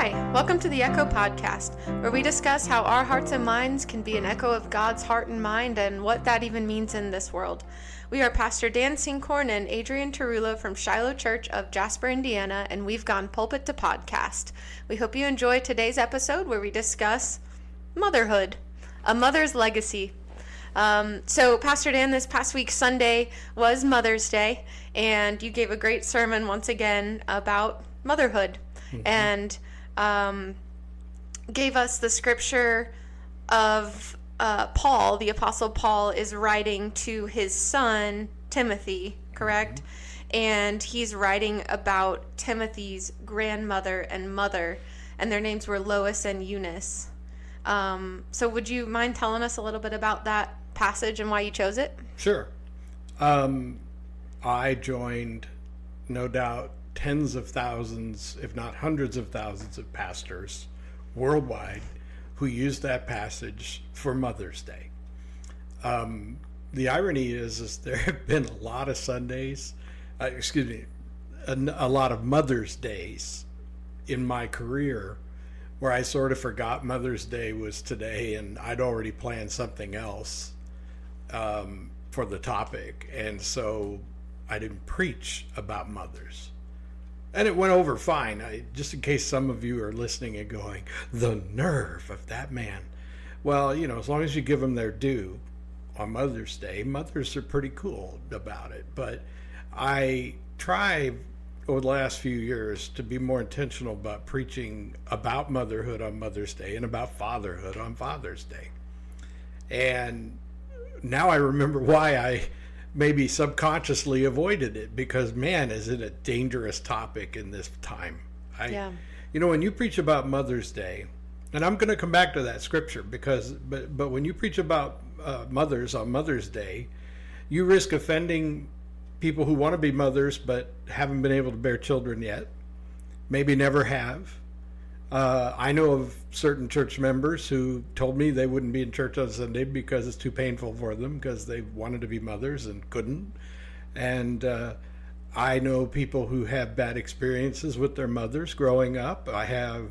Hi, welcome to the Echo Podcast, where we discuss how our hearts and minds can be an echo of God's heart and mind and what that even means in this world. We are Pastor Dan Sinkhorn and Adrian Tarullo from Shiloh Church of Jasper, Indiana, and we've gone pulpit to podcast. We hope you enjoy today's episode where we discuss motherhood, a mother's legacy. So Pastor Dan, this past week, Sunday, was Mother's Day, and you gave a great sermon once again about motherhood. And gave us the scripture of Paul, the Apostle Paul is writing to his son, Timothy, correct? And he's writing about Timothy's grandmother and mother, and their names were Lois and Eunice. So would you mind telling us a little bit about that passage and why you chose it? Sure. I joined, no doubt, tens of thousands, if not hundreds of thousands of pastors worldwide who use that passage for Mother's Day. The irony is there have been a lot of Sundays, a lot of Mother's Days in my career where I sort of forgot Mother's Day was today and I'd already planned something else for the topic. And so I didn't preach about mothers. And it went over fine, just in case some of you are listening and going, the nerve of that man. Well, you know, as long as you give them their due on Mother's Day, mothers are pretty cool about it. But I try over the last few years to be more intentional about preaching about motherhood on Mother's Day and about fatherhood on Father's Day. And now I remember why I maybe subconsciously avoided it, because man, is it a dangerous topic in this time. You know, when you preach about Mother's Day, and I'm going to come back to that scripture but when you preach about mothers on Mother's Day, you risk offending people who want to be mothers but haven't been able to bear children yet, maybe never have. I know of certain church members who told me they wouldn't be in church on Sunday because it's too painful for them because they wanted to be mothers and couldn't. And I know people who have bad experiences with their mothers growing up. I have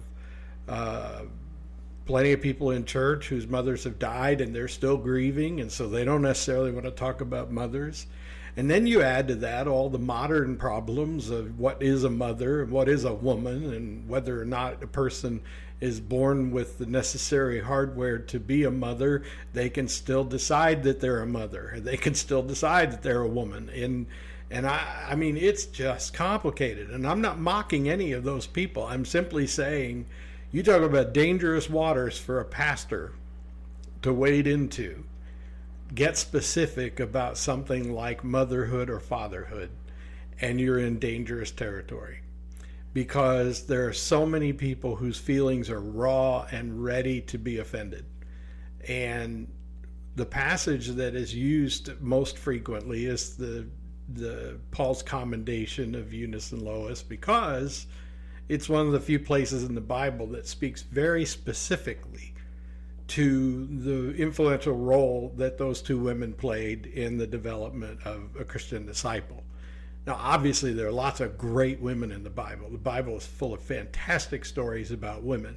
plenty of people in church whose mothers have died and they're still grieving, and so they don't necessarily want to talk about mothers. And then you add to that all the modern problems of what is a mother and what is a woman and whether or not a person is born with the necessary hardware to be a mother. They can still decide that they're a mother. They can still decide that they're a woman. And I mean, it's just complicated. And I'm not mocking any of those people. I'm simply saying, you talk about dangerous waters for a pastor to wade into. Get specific about something like motherhood or fatherhood, and you're in dangerous territory, because there are so many people whose feelings are raw and ready to be offended. And the passage that is used most frequently is the Paul's commendation of Eunice and Lois, because it's one of the few places in the Bible that speaks very specifically to the influential role that those two women played in the development of a Christian disciple. Now, obviously, there are lots of great women in the Bible. The Bible is full of fantastic stories about women.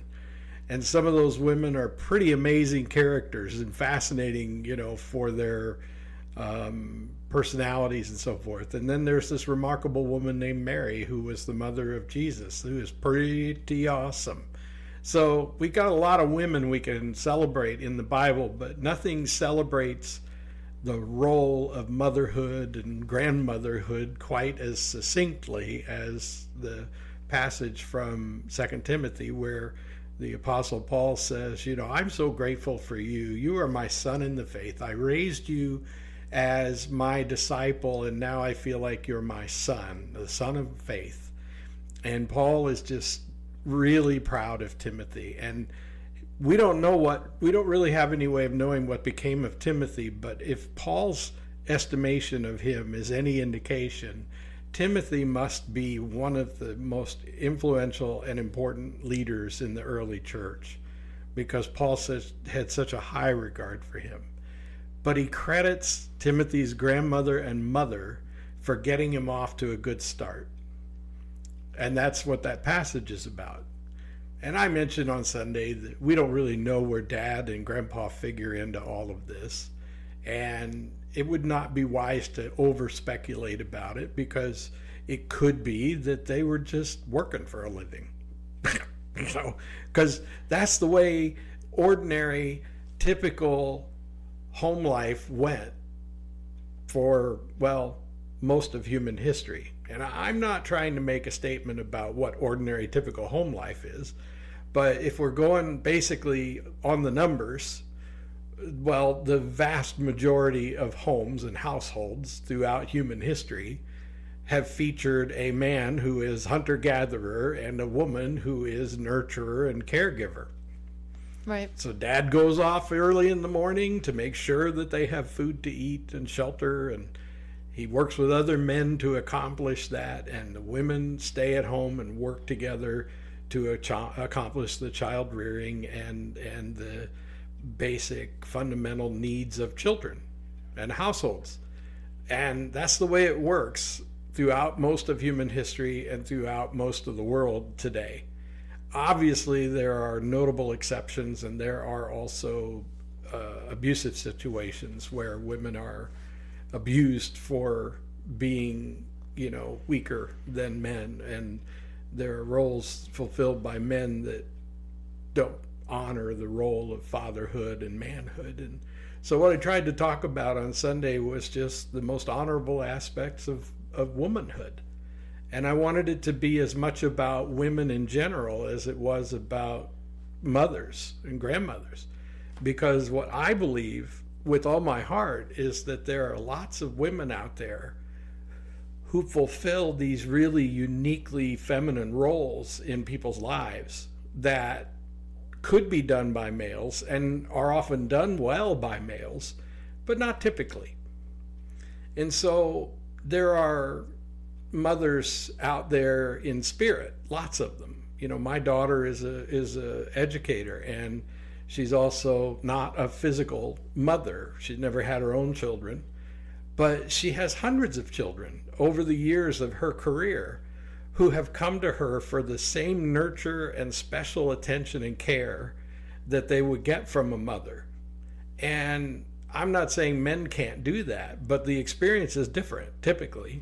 And some of those women are pretty amazing characters and fascinating, you know, for their personalities and so forth. And then there's this remarkable woman named Mary, who was the mother of Jesus, who is pretty awesome. So we got a lot of women we can celebrate in the Bible, but nothing celebrates the role of motherhood and grandmotherhood quite as succinctly as the passage from 2 Timothy, where the Apostle Paul says, you know, I'm so grateful for you. You are my son in the faith. I raised you as my disciple, and now I feel like you're my son, the son of faith. And Paul is just really proud of Timothy. And we don't really have any way of knowing what became of Timothy, but if Paul's estimation of him is any indication, Timothy must be one of the most influential and important leaders in the early church, because Paul had such a high regard for him. But he credits Timothy's grandmother and mother for getting him off to a good start. And that's what that passage is about. And I mentioned on Sunday that we don't really know where Dad and Grandpa figure into all of this. And it would not be wise to over speculate about it, because it could be that they were just working for a living. Because that's the way ordinary, typical home life went for, well, most of human history. And I'm not trying to make a statement about what ordinary, typical home life is, but if we're going basically on the numbers, well, the vast majority of homes and households throughout human history have featured a man who is hunter-gatherer and a woman who is nurturer and caregiver. Right. So Dad goes off early in the morning to make sure that they have food to eat and shelter, and he works with other men to accomplish that, and the women stay at home and work together to accomplish the child rearing and the basic fundamental needs of children and households. And that's the way it works throughout most of human history and throughout most of the world today. Obviously, there are notable exceptions, and there are also abusive situations where women are abused for being, weaker than men, and there are roles fulfilled by men that don't honor the role of fatherhood and manhood. And so what I tried to talk about on Sunday was just the most honorable aspects of womanhood. And I wanted it to be as much about women in general as it was about mothers and grandmothers. Because what I believe with all my heart is that there are lots of women out there who fulfill these really uniquely feminine roles in people's lives that could be done by males and are often done well by males, but not typically. And so there are mothers out there in spirit, lots of them. My daughter is a educator, and she's also not a physical mother. She's never had her own children, but she has hundreds of children over the years of her career who have come to her for the same nurture and special attention and care that they would get from a mother. And I'm not saying men can't do that, but the experience is different typically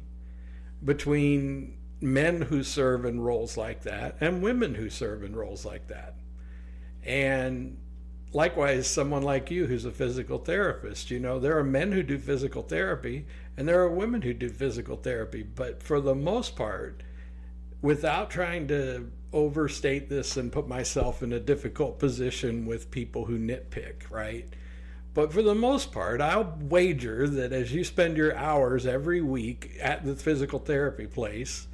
between men who serve in roles like that and women who serve in roles like that. And likewise, someone like you who's a physical therapist, there are men who do physical therapy and there are women who do physical therapy, but for the most part, without trying to overstate this and put myself in a difficult position with people who nitpick, right? But for the most part, I'll wager that as you spend your hours every week at the physical therapy place,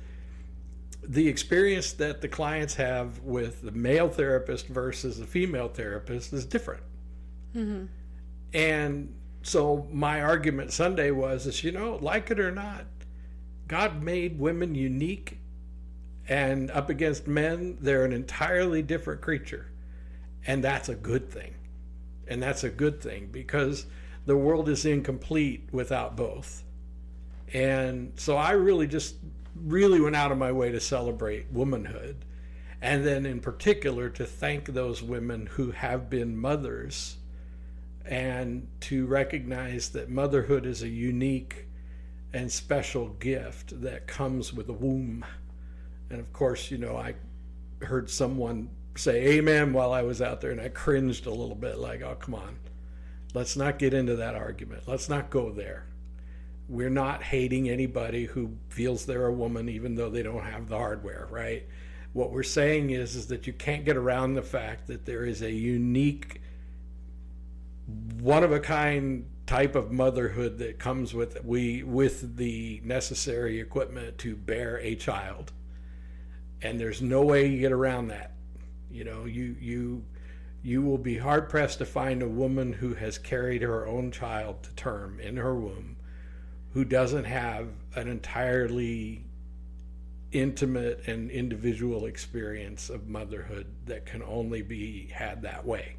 the experience that the clients have with the male therapist versus the female therapist is different. Mm-hmm. And so my argument Sunday was, like it or not, God made women unique, and up against men, they're an entirely different creature. And that's a good thing. And that's a good thing because the world is incomplete without both. And so I really went out of my way to celebrate womanhood. And then in particular to thank those women who have been mothers, and to recognize that motherhood is a unique and special gift that comes with a womb. And of course, I heard someone say amen while I was out there, and I cringed a little bit, like, oh, come on. Let's not get into that argument. Let's not go there. We're not hating anybody who feels they're a woman even though they don't have the hardware, right? What we're saying is that you can't get around the fact that there is a unique, one-of-a-kind type of motherhood that comes with the necessary equipment to bear a child. And there's no way you get around that. You will be hard pressed to find a woman who has carried her own child to term in her womb, who doesn't have an entirely intimate and individual experience of motherhood that can only be had that way.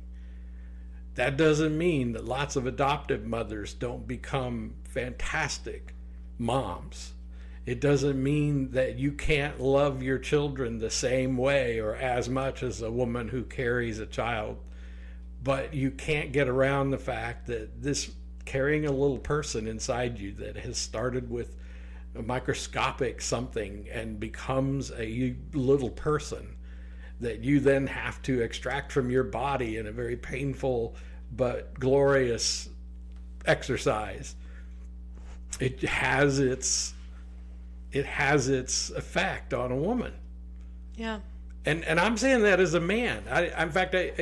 That doesn't mean that lots of adoptive mothers don't become fantastic moms. It doesn't mean that you can't love your children the same way or as much as a woman who carries a child. But you can't get around the fact that this carrying a little person inside you that has started with a microscopic something and becomes a little person that you then have to extract from your body in a very painful but glorious exercise. It has its effect on a woman. Yeah. And I'm saying that as a man. In fact, this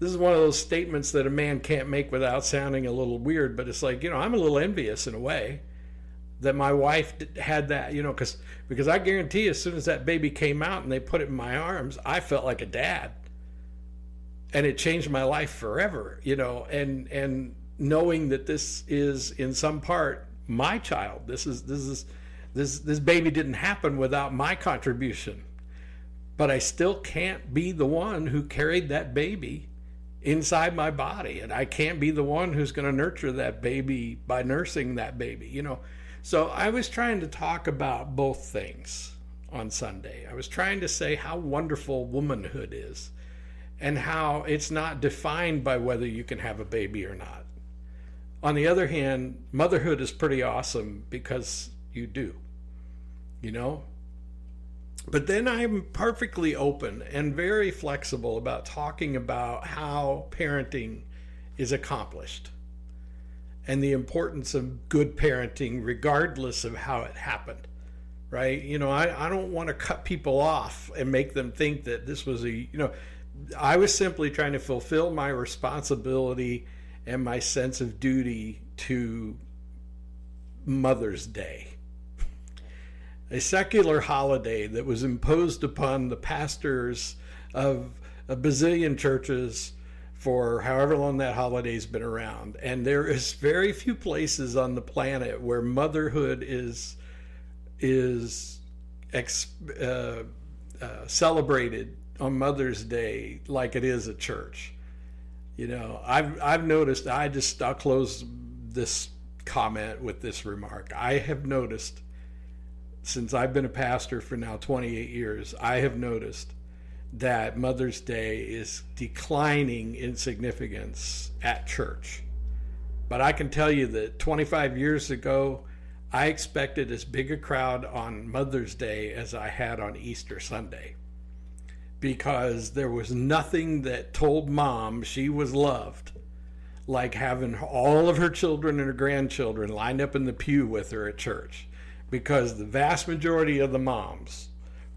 is one of those statements that a man can't make without sounding a little weird, but it's like, I'm a little envious in a way that my wife had that, because I guarantee as soon as that baby came out and they put it in my arms, I felt like a dad. And it changed my life forever, and knowing that this is in some part my child. This baby didn't happen without my contribution. But I still can't be the one who carried that baby inside my body, and I can't be the one who's going to nurture that baby by nursing that baby, So I was trying to talk about both things on Sunday. I was trying to say how wonderful womanhood is and how it's not defined by whether you can have a baby or not. On the other hand, motherhood is pretty awesome because you do, But then I'm perfectly open and very flexible about talking about how parenting is accomplished and the importance of good parenting regardless of how it happened, right? I don't want to cut people off and make them think that this was I was simply trying to fulfill my responsibility and my sense of duty to Mother's Day. A secular holiday that was imposed upon the pastors of a bazillion churches for however long that holiday's been around. And there is very few places on the planet where motherhood is celebrated on Mother's Day like it is at church. I've noticed, I'll close this comment with this remark. I have noticed, since I've been a pastor for now 28 years, I have noticed that Mother's Day is declining in significance at church. But I can tell you that 25 years ago, I expected as big a crowd on Mother's Day as I had on Easter Sunday, because there was nothing that told Mom she was loved like having all of her children and her grandchildren lined up in the pew with her at church. Because the vast majority of the moms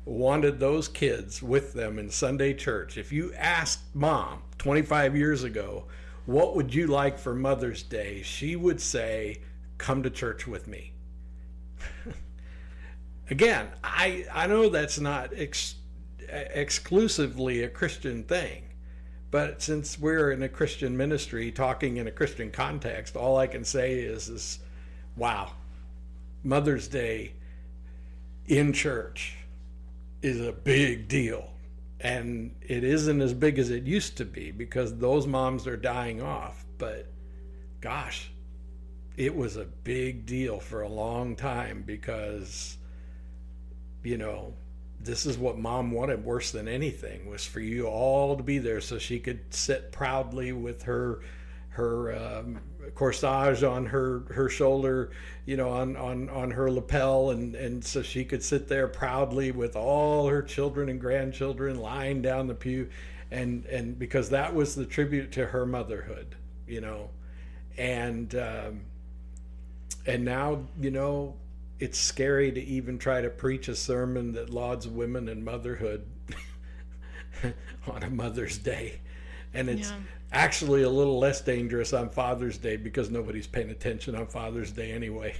wanted those kids with them in Sunday church. If you asked Mom 25 years ago, what would you like for Mother's Day? She would say, come to church with me. Again, I know that's not exclusively a Christian thing, but since we're in a Christian ministry talking in a Christian context, all I can say is wow. Mother's Day in church is a big deal, and it isn't as big as it used to be because those moms are dying off. But gosh, it was a big deal for a long time because this is what Mom wanted worse than anything, was for you all to be there so she could sit proudly with her corsage on her shoulder, on her lapel, and so she could sit there proudly with all her children and grandchildren lying down the pew, and because that was the tribute to her motherhood, and now it's scary to even try to preach a sermon that lauds women and motherhood on a Mother's Day. And it's actually a little less dangerous on Father's Day because nobody's paying attention on Father's Day anyway.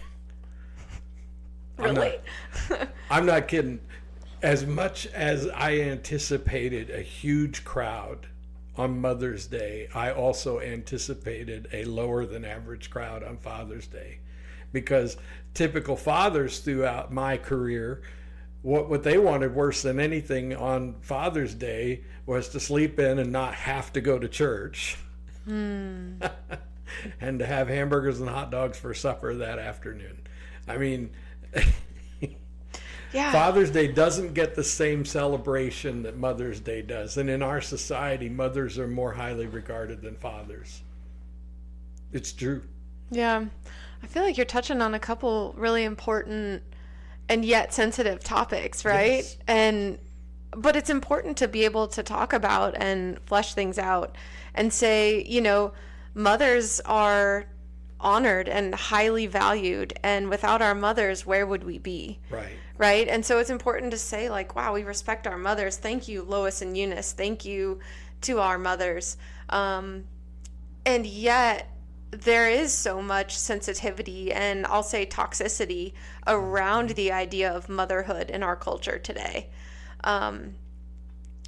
Really? I'm not kidding. As much as I anticipated a huge crowd on Mother's Day, I also anticipated a lower than average crowd on Father's Day. Because typical fathers throughout my career, what they wanted worse than anything on Father's Day was to sleep in and not have to go to church. And to have hamburgers and hot dogs for supper that afternoon. I mean, Yeah. Father's Day doesn't get the same celebration that Mother's Day does. And in our society, mothers are more highly regarded than fathers. It's true. Yeah. I feel like you're touching on a couple really important and yet sensitive topics, right? Yes. But it's important to be able to talk about and flesh things out and say, mothers are honored and highly valued, and without our mothers, where would we be? Right? And so it's important to say, like, wow, we respect our mothers. Thank you, Lois and Eunice. Thank you to our mothers. And yet there is so much sensitivity and I'll say toxicity around the idea of motherhood in our culture today. And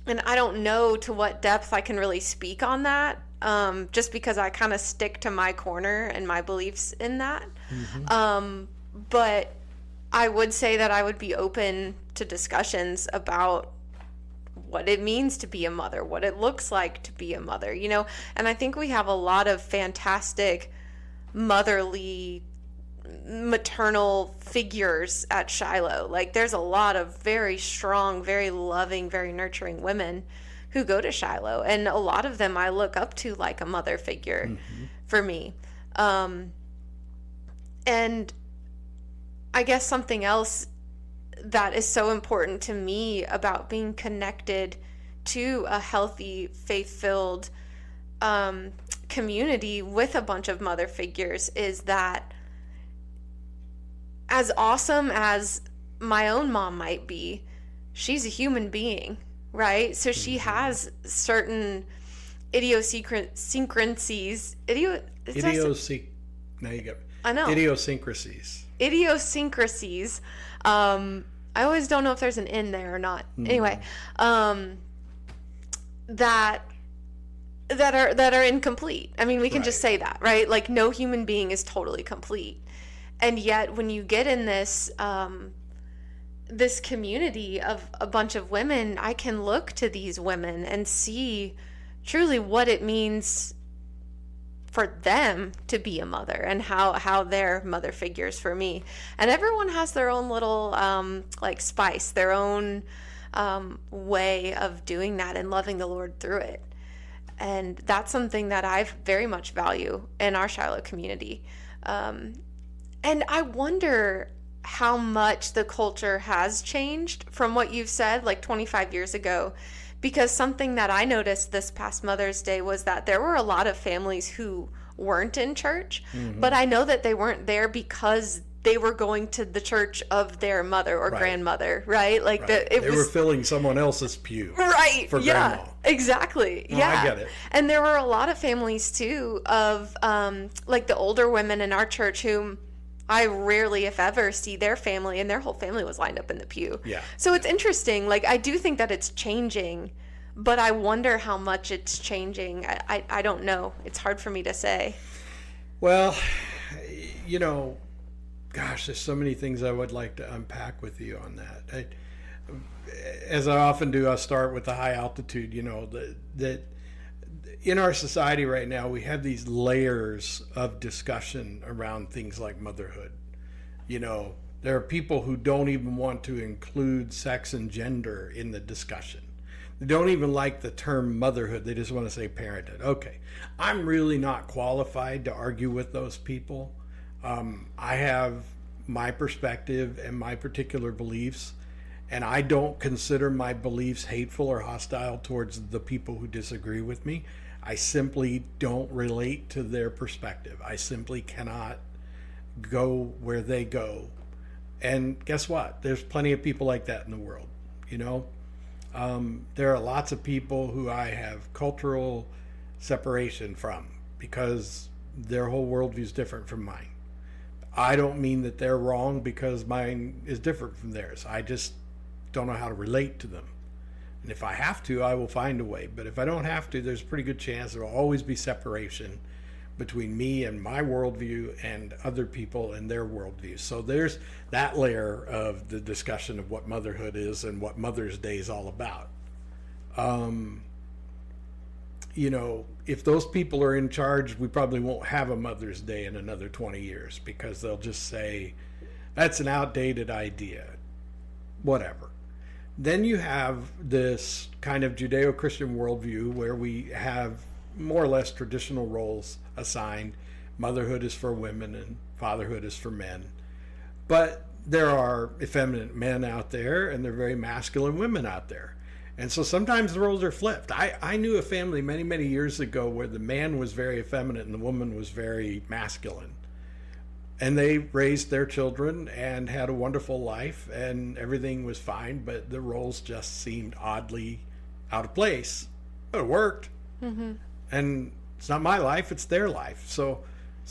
I don't know to what depth I can really speak on that, just because I kind of stick to my corner and my beliefs in that. But I would say that I would be open to discussions about what it means to be a mother, what it looks like to be a mother, and I think we have a lot of fantastic motherly, maternal figures at Shiloh. Like, there's a lot of very strong, very loving, very nurturing women who go to Shiloh, and a lot of them I look up to like a mother figure for me. And I guess something else that is so important to me about being connected to a healthy, faith-filled community with a bunch of mother figures is that, as awesome as my own mom might be, she's a human being, right? So she has certain idiosyncrasies. Idiosyncrasies. I always don't know if there's an in there or not. Anyway, that are incomplete. I mean, we can just say that, right? Like, no human being is totally complete. And yet when you get in this this community of a bunch of women, I can look to these women and see truly what it means for them to be a mother and how they're mother figures for me. And everyone has their own little like spice, their own way of doing that and loving the Lord through it. And that's something that I very much value in our Shiloh community. And I wonder how much the culture has changed from what you've said like 25 years ago. Because something that I noticed this past Mother's Day was that there were a lot of families who weren't in church, but I know that they weren't there because they were going to the church of their mother or grandmother, right? Like they were filling someone else's pew, right? For grandma. Exactly. No, I get it. And there were a lot of families too of like the older women in our church whom I rarely, if ever, see their family, and their whole family was lined up in the pew. Yeah. So it's interesting. Like, I do think that it's changing, but I wonder how much it's changing. I don't know. It's hard for me to say. Well, gosh, there's so many things I would like to unpack with you on that. As I often do, I'll start with the high altitude, that in our society right now, we have these layers of discussion around things like motherhood. There are people who don't even want to include sex and gender in the discussion. They don't even like the term motherhood. They just want to say parenthood. Okay, I'm really not qualified to argue with those people. I have my perspective and my particular beliefs, and I don't consider my beliefs hateful or hostile towards the people who disagree with me. I simply don't relate to their perspective. I simply cannot go where they go. And guess what? There's plenty of people like that in the world. There are lots of people who I have cultural separation from because their whole worldview is different from mine. I don't mean that they're wrong because mine is different from theirs. I just don't know how to relate to them. And if I have to, I will find a way. But if I don't have to, there's a pretty good chance there will always be separation between me and my worldview and other people and their worldview. So there's that layer of the discussion of what motherhood is and what Mother's Day is all about. If those people are in charge, we probably won't have a Mother's Day in another 20 years because they'll just say, That's an outdated idea. Whatever. Then you have this kind of Judeo-Christian worldview where we have more or less traditional roles assigned. Motherhood is for women and fatherhood is for men. But there are effeminate men out there and there are very masculine women out there. And so sometimes the roles are flipped. I knew a family many, many years ago where the man was very effeminate and the woman was very masculine. And they raised their children and had a wonderful life and everything was fine, but the roles just seemed oddly out of place. But it worked. Mm-hmm. And it's not my life, it's their life. So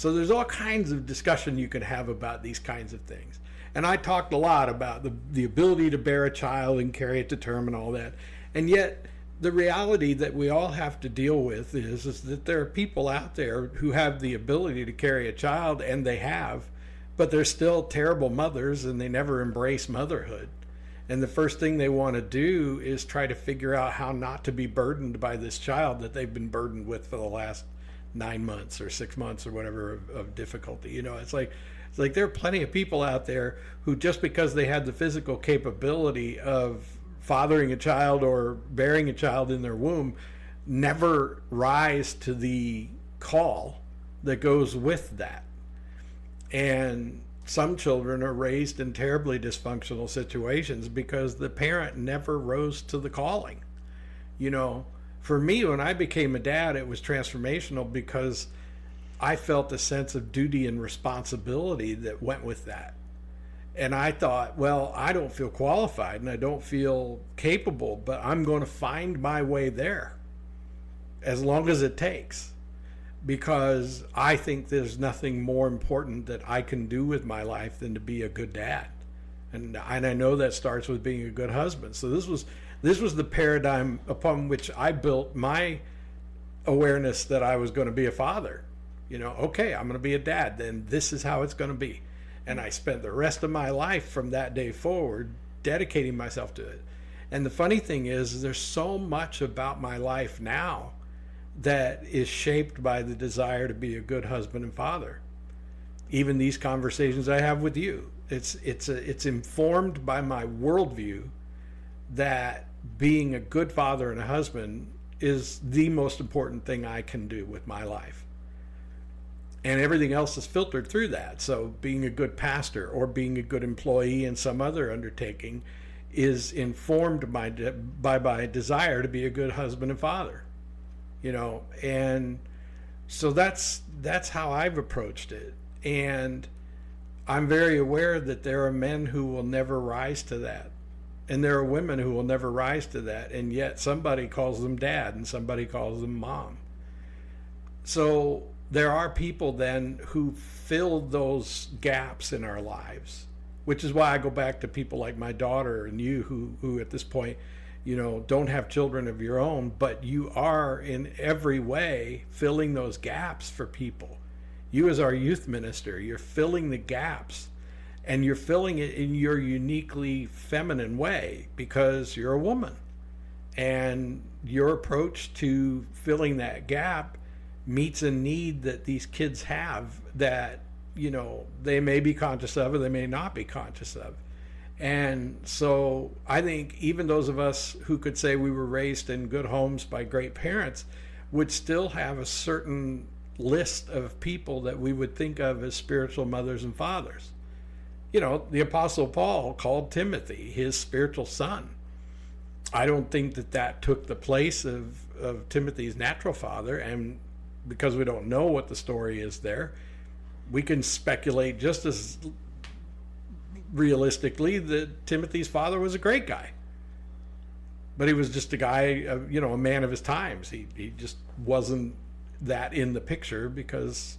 there's all kinds of discussion you can have about these kinds of things. And I talked a lot about the ability to bear a child and carry it to term and all that. And yet the reality that we all have to deal with is that there are people out there who have the ability to carry a child, and they have, but they're still terrible mothers and they never embrace motherhood. And the first thing they want to do is try to figure out how not to be burdened by this child that they've been burdened with for the last 9 months or 6 months or whatever of difficulty. You know, it's like there are plenty of people out there who, just because they had the physical capability of fathering a child or bearing a child in their womb, never rise to the call that goes with that. And some children are raised in terribly dysfunctional situations because the parent never rose to the calling. You know, for me, when I became a dad, it was transformational because I felt a sense of duty and responsibility that went with that. And I thought, well, I don't feel qualified and I don't feel capable, but I'm going to find my way there as long as it takes, because I think there's nothing more important that I can do with my life than to be a good dad. And I know that starts with being a good husband. So this was the paradigm upon which I built my awareness that I was going to be a father. You know, okay, I'm going to be a dad, then this is how it's going to be. And I spent the rest of my life from that day forward dedicating myself to it. And the funny thing is there's so much about my life now that is shaped by the desire to be a good husband and father. Even these conversations I have with you, it's informed by my worldview that being a good father and a husband is the most important thing I can do with my life. And everything else is filtered through that. So being a good pastor or being a good employee in some other undertaking is informed by my desire to be a good husband and father. You know, and so that's how I've approached it. And I'm very aware that there are men who will never rise to that. And there are women who will never rise to that. And yet somebody calls them dad and somebody calls them mom. So there are people then who fill those gaps in our lives, which is why I go back to people like my daughter and you who at this point, you know, don't have children of your own, but you are in every way filling those gaps for people. You as our youth minister, you're filling the gaps, and you're filling it in your uniquely feminine way because you're a woman. And your approach to filling that gap meets a need that these kids have that, you know, they may be conscious of or they may not be conscious of. And so I think even those of us who could say we were raised in good homes by great parents would still have a certain list of people that we would think of as spiritual mothers and fathers. You know, the Apostle Paul called Timothy his spiritual son. I don't think that took the place of Timothy's natural father, and because we don't know what the story is there, we can speculate just as realistically that Timothy's father was a great guy, but he was just a guy, you know, a man of his times. He just wasn't that in the picture because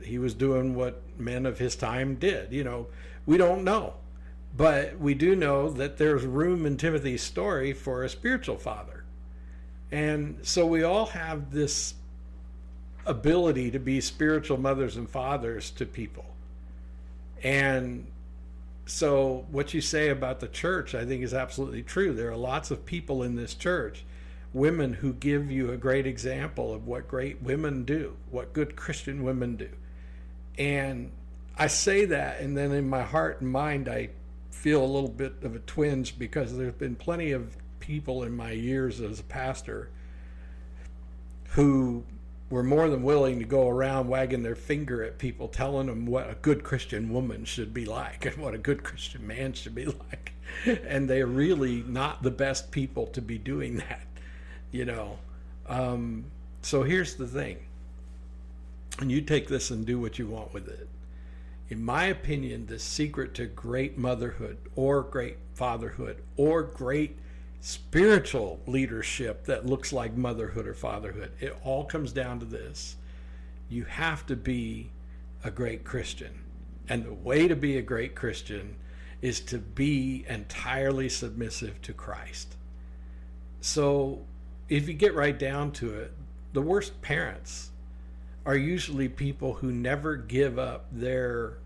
he was doing what men of his time did. You know, we don't know, but we do know that there's room in Timothy's story for a spiritual father. And so we all have this ability to be spiritual mothers and fathers to people. And so what you say about the church, I think, is absolutely true. There are lots of people in this church, women, who give you a great example of what great women do, what good Christian women do. And I say that, and then in my heart and mind, I feel a little bit of a twinge, because there's been plenty of people in my years as a pastor who were more than willing to go around wagging their finger at people, telling them what a good Christian woman should be like and what a good Christian man should be like. And they're really not the best people to be doing that, you know. So here's the thing, and you take this and do what you want with it. In my opinion, the secret to great motherhood or great fatherhood or great spiritual leadership that looks like motherhood or fatherhood, it all comes down to this: you have to be a great Christian. And the way to be a great Christian is to be entirely submissive to Christ. So if you get right down to it, the worst parents are usually people who never give up their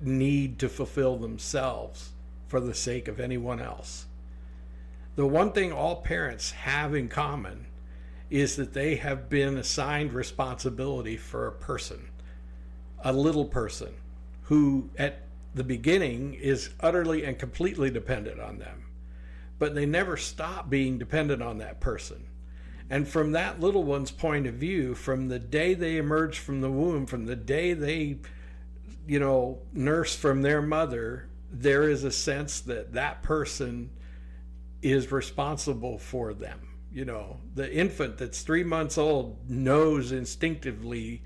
need to fulfill themselves for the sake of anyone else. The one thing all parents have in common is that they have been assigned responsibility for a person, a little person, who at the beginning is utterly and completely dependent on them. But they never stop being dependent on that person. And from that little one's point of view, from the day they emerge from the womb, from the day they, nurse from their mother, there is a sense that that person is responsible for them. The infant that's 3 months old knows instinctively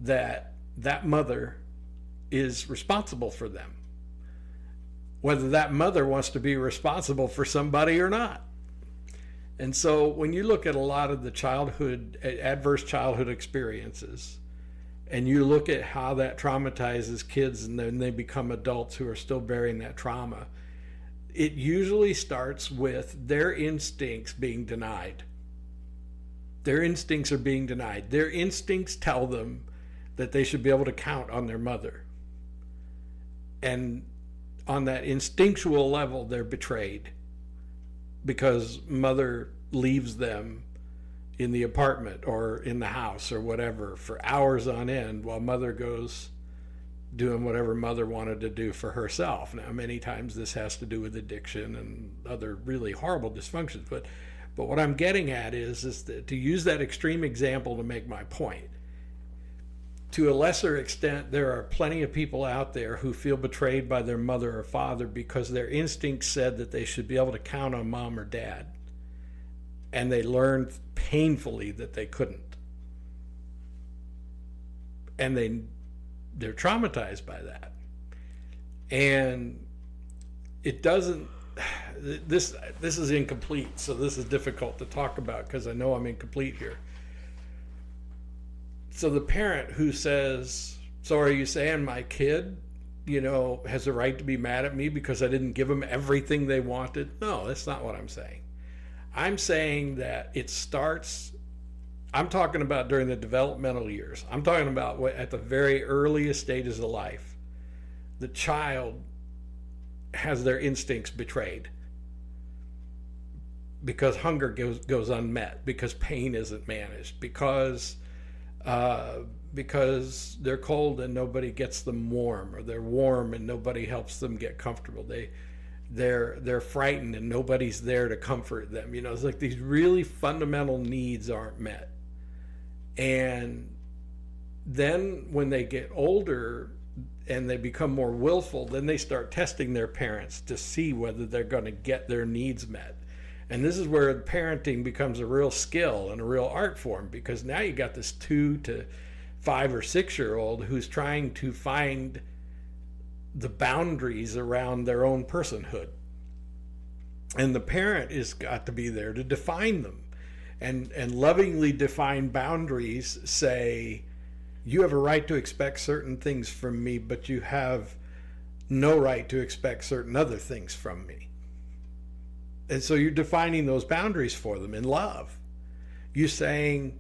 that that mother is responsible for them, whether that mother wants to be responsible for somebody or not. And so when you look at a lot of the adverse childhood experiences, and you look at how that traumatizes kids, and then they become adults who are still bearing that trauma, it usually starts with their instincts being denied. Their instincts are being denied. Their instincts tell them that they should be able to count on their mother. And on that instinctual level, they're betrayed because mother leaves them in the apartment or in the house or whatever for hours on end while mother goes doing whatever mother wanted to do for herself. Now, many times this has to do with addiction and other really horrible dysfunctions, but what I'm getting at is that, to use that extreme example to make my point, to a lesser extent, there are plenty of people out there who feel betrayed by their mother or father because their instincts said that they should be able to count on mom or dad, and they learned painfully that they couldn't. And they're traumatized by that. And it doesn't, this is incomplete, so this is difficult to talk about because I know I'm incomplete here. So the parent who says, so are you saying my kid, has a right to be mad at me because I didn't give them everything they wanted? No, that's not what I'm saying. I'm saying that it starts, I'm talking about during the developmental years. I'm talking about at the very earliest stages of life, the child has their instincts betrayed because hunger goes unmet, because pain isn't managed, because they're cold and nobody gets them warm, or they're warm and nobody helps them get comfortable. They're frightened and nobody's there to comfort them. It's like these really fundamental needs aren't met. And then when they get older and they become more willful, then they start testing their parents to see whether they're going to get their needs met. And this is where parenting becomes a real skill and a real art form, because now you got this 2 to 5 or 6 year old who's trying to find the boundaries around their own personhood. And the parent has got to be there to define them. And lovingly define boundaries say, you have a right to expect certain things from me, but you have no right to expect certain other things from me. And so you're defining those boundaries for them in love. You're saying,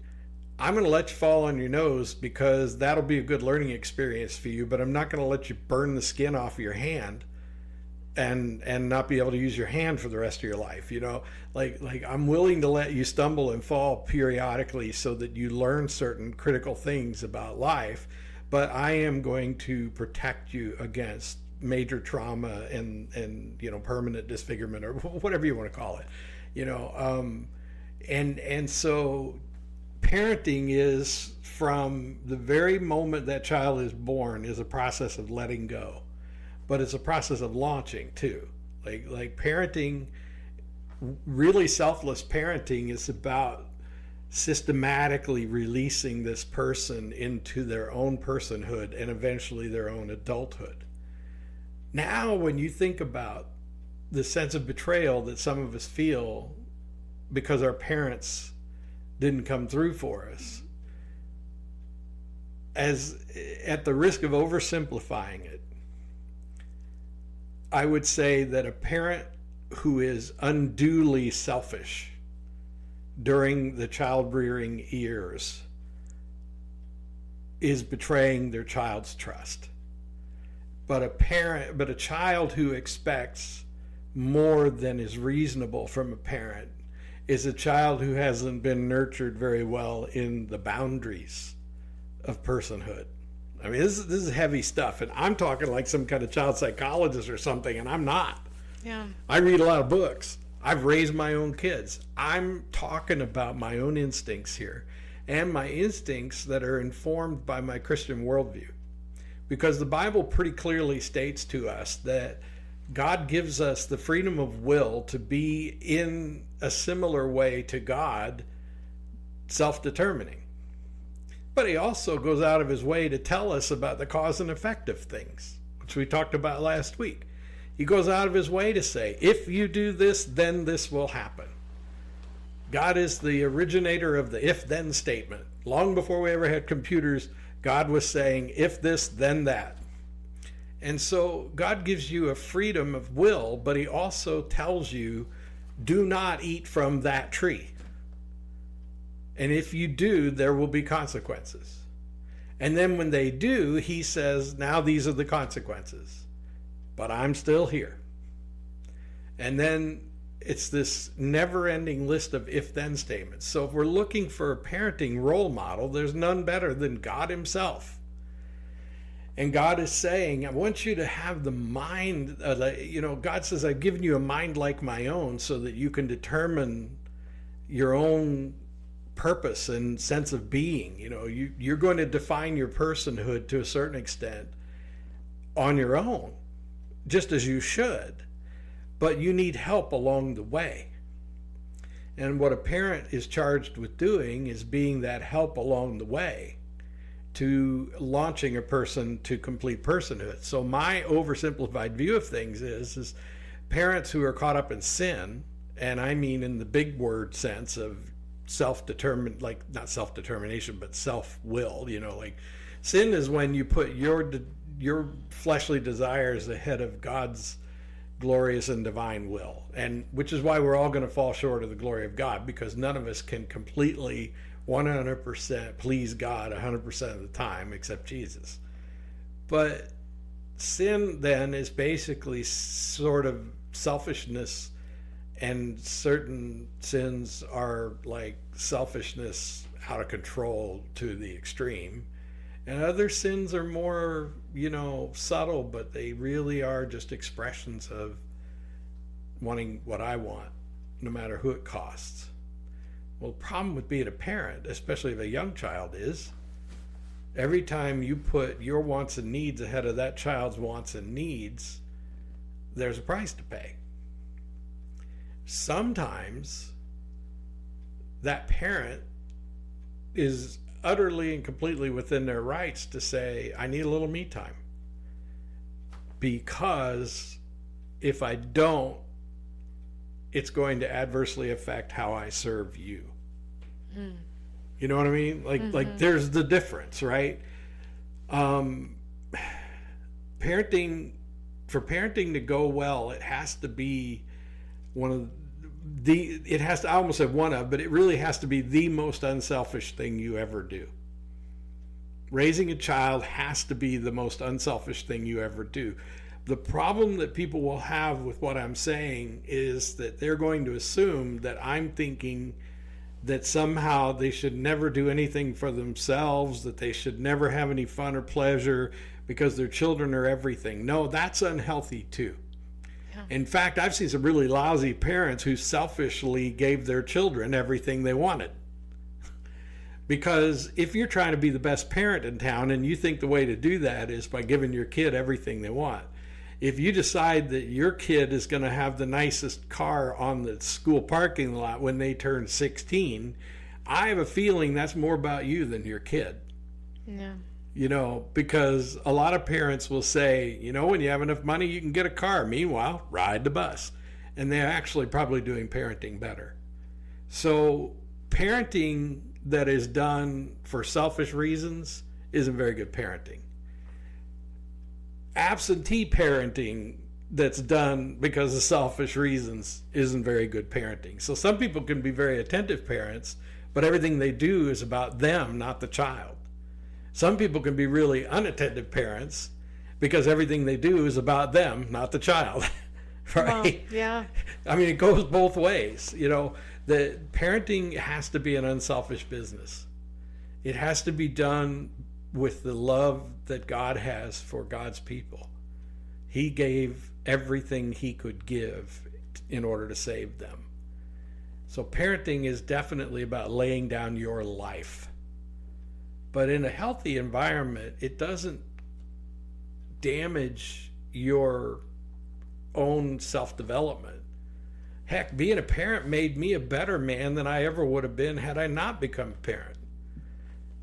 I'm going to let you fall on your nose because that'll be a good learning experience for you, but I'm not going to let you burn the skin off your hand and not be able to use your hand for the rest of your life. Like I'm willing to let you stumble and fall periodically so that you learn certain critical things about life, but I am going to protect you against major trauma and permanent disfigurement, or whatever you want to call it. And so parenting is, from the very moment that child is born, is a process of letting go, but it's a process of launching too. Like parenting, really selfless parenting, is about systematically releasing this person into their own personhood and eventually their own adulthood. Now, when you think about the sense of betrayal that some of us feel because our parents didn't come through for us, as at the risk of oversimplifying it, I would say that a parent who is unduly selfish during the child rearing years is betraying their child's trust. But a child who expects more than is reasonable from a parent is a child who hasn't been nurtured very well in the boundaries of personhood. I mean, this is heavy stuff, and I'm talking like some kind of child psychologist or something, and I'm not. Yeah. I read a lot of books. I've raised my own kids. I'm talking about my own instincts here, and my instincts that are informed by my Christian worldview. Because the Bible pretty clearly states to us that God gives us the freedom of will to be, in a similar way to God, self-determining. But he also goes out of his way to tell us about the cause and effect of things, which we talked about last week. He goes out of his way to say, if you do this, then this will happen. God is the originator of the if-then statement. Long before we ever had computers, God was saying, if this, then that. And so God gives you a freedom of will, but he also tells you, do not eat from that tree. And if you do, there will be consequences. And then when they do, he says, now these are the consequences. But I'm still here. And then it's this never-ending list of if-then statements. So if we're looking for a parenting role model, there's none better than God himself. And God is saying, I want you to have the mind, God says, I've given you a mind like my own so that you can determine your own purpose and sense of being. You're going to define your personhood to a certain extent on your own, just as you should, but you need help along the way. And what a parent is charged with doing is being that help along the way to launching a person to complete personhood. So my oversimplified view of things is parents who are caught up in sin, and I mean in the big word sense of self-determined, like not self-determination, but self-will, like sin is when you put your fleshly desires ahead of God's glorious and divine will, and which is why we're all going to fall short of the glory of God, because none of us can completely 100% please God 100% of the time except Jesus. But sin then is basically sort of selfishness, and certain sins are like selfishness out of control to the extreme. And other sins are more, subtle, but they really are just expressions of wanting what I want, no matter who it costs. Well, the problem with being a parent, especially if a young child, is every time you put your wants and needs ahead of that child's wants and needs, there's a price to pay. Sometimes that parent is utterly and completely within their rights to say, I need a little me time, because if I don't, it's going to adversely affect how I serve you. You know what I mean? Like there's the difference, right? Parenting, for parenting to go well, it has to be I almost said one of, but it really has to be the most unselfish thing you ever do. Raising a child has to be the most unselfish thing you ever do. The problem that people will have with what I'm saying is that they're going to assume that I'm thinking that somehow they should never do anything for themselves, that they should never have any fun or pleasure because their children are everything. No, that's unhealthy too. Yeah. In fact, I've seen some really lousy parents who selfishly gave their children everything they wanted. Because if you're trying to be the best parent in town and you think the way to do that is by giving your kid everything they want, if you decide that your kid is going to have the nicest car on the school parking lot when they turn 16, I have a feeling that's more about you than your kid. Yeah. You know, because a lot of parents will say, you know, when you have enough money, you can get a car. Meanwhile, ride the bus. And they're actually probably doing parenting better. So parenting that is done for selfish reasons isn't very good parenting. Absentee parenting that's done because of selfish reasons isn't very good parenting. So some people can be very attentive parents, but everything they do is about them, not the child. Some people can be really unattentive parents because everything they do is about them, not the child. Right? Well, yeah. I mean, it goes both ways. You know, the parenting has to be an unselfish business. It has to be done with the love that God has for God's people. He gave everything he could give in order to save them. So parenting is definitely about laying down your life. But in a healthy environment, it doesn't damage your own self-development. Heck, being a parent made me a better man than I ever would have been had I not become a parent.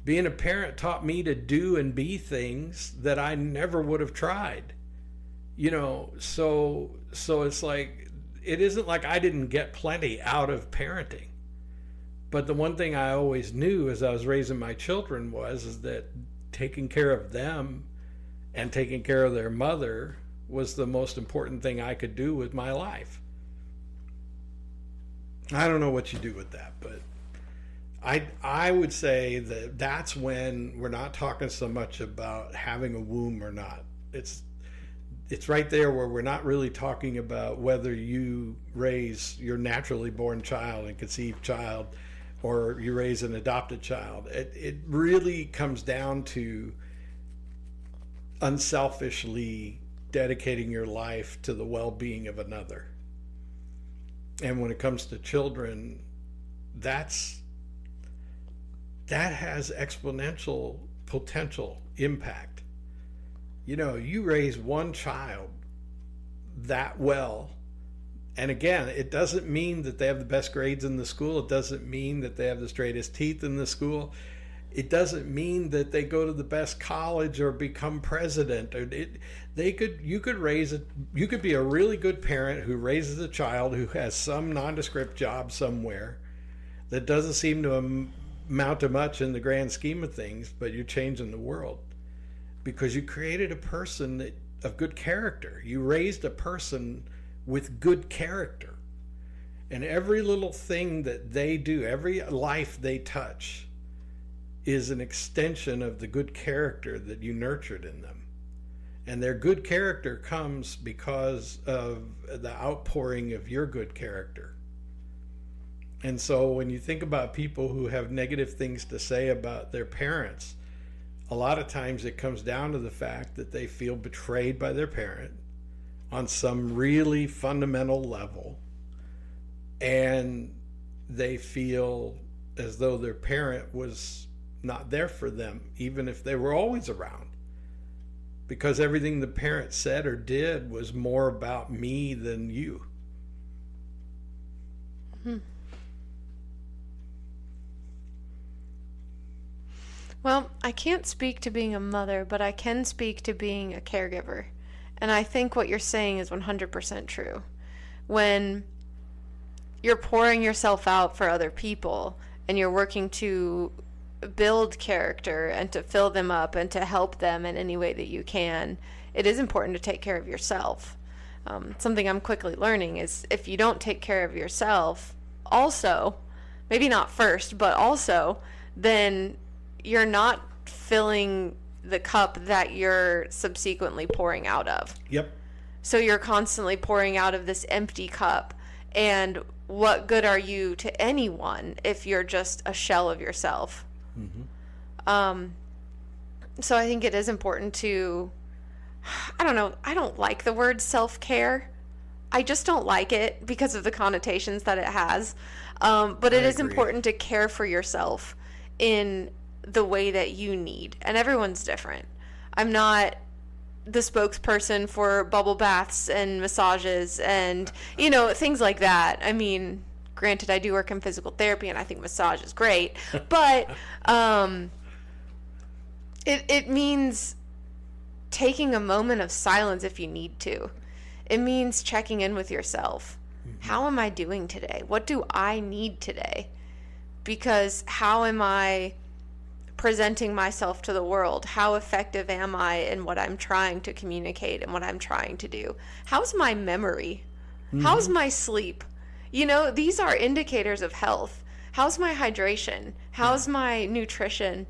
Being a parent taught me to do and be things that I never would have tried. You know, so it's like, it isn't like I didn't get plenty out of parenting. But the one thing I always knew as I was raising my children is that taking care of them and taking care of their mother was the most important thing I could do with my life. I don't know what you do with that, but I would say that that's when we're not talking so much about having a womb or not. It's right there where we're not really talking about whether you raise your naturally born child and conceived child or you raise an adopted child. It really comes down to unselfishly dedicating your life to the well-being of another. And when it comes to children, that has exponential potential impact. You know, you raise one child that well, and again, it doesn't mean that they have the best grades in the school. It doesn't mean that they have the straightest teeth in the school. It doesn't mean that they go to the best college or become president. Or you could be a really good parent who raises a child who has some nondescript job somewhere that doesn't seem to amount to much in the grand scheme of things, but you're changing the world because you created a person of good character. You raised a person with good character, and every little thing that they do, every life they touch, is an extension of the good character that you nurtured in them. And their good character comes because of the outpouring of your good character. And so when you think about people who have negative things to say about their parents, a lot of times it comes down to the fact that they feel betrayed by their parent on some really fundamental level, and they feel as though their parent was not there for them, even if they were always around, because everything the parent said or did was more about me than you. Well, I can't speak to being a mother, but I can speak to being a caregiver. And I think what you're saying is 100% true. When you're pouring yourself out for other people and you're working to build character and to fill them up and to help them in any way that you can, it is important to take care of yourself. Something I'm quickly learning is if you don't take care of yourself also, maybe not first, but also, then you're not filling the cup that you're subsequently pouring out of. Yep. So you're constantly pouring out of this empty cup, And what good are you to anyone if you're just a shell of yourself? So I think it is important to, I don't know, I don't like the word self-care. I just don't like it because of the connotations that it has. But it is important to care for yourself in the way that you need. And everyone's different. I'm not the spokesperson for bubble baths and massages and, things like that. I mean, granted, I do work in physical therapy and I think massage is great. But it means taking a moment of silence if you need to. It means checking in with yourself. How am I doing today? What do I need today? Because how am I presenting myself to the world? How effective am I in what I'm trying to communicate and what I'm trying to do? How's my memory? How's my sleep? These are indicators of health. How's my hydration? How's my nutrition?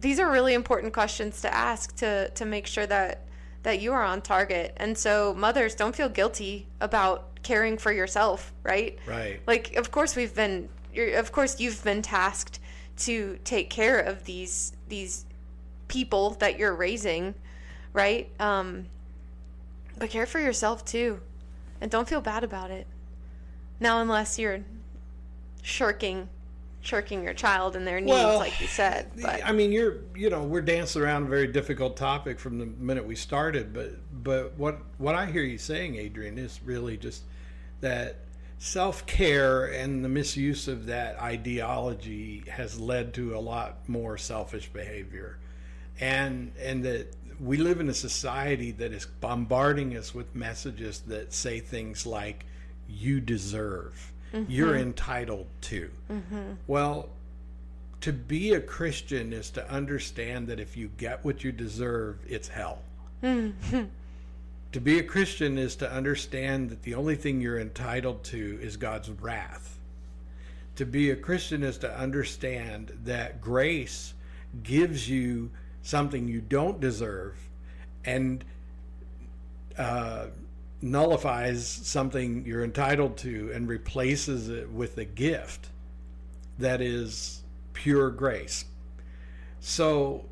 These are really important questions to ask to make sure that you are on target. And so mothers, don't feel guilty about caring for yourself, right? Right. Like, of course you've been tasked to take care of these people that you're raising, right? But care for yourself too. And don't feel bad about it. Now, unless you're shirking your child and their needs, like you said. But I mean, we're dancing around a very difficult topic from the minute we started, but what I hear you saying, Adrian, is really just that self-care and the misuse of that ideology has led to a lot more selfish behavior, and that we live in a society that is bombarding us with messages that say things like, you deserve, you're entitled to. Well, to be a Christian is to understand that if you get what you deserve, it's hell. To be a Christian is to understand that the only thing you're entitled to is God's wrath. To be a Christian is to understand that grace gives you something you don't deserve and nullifies something you're entitled to and replaces it with a gift that is pure grace. So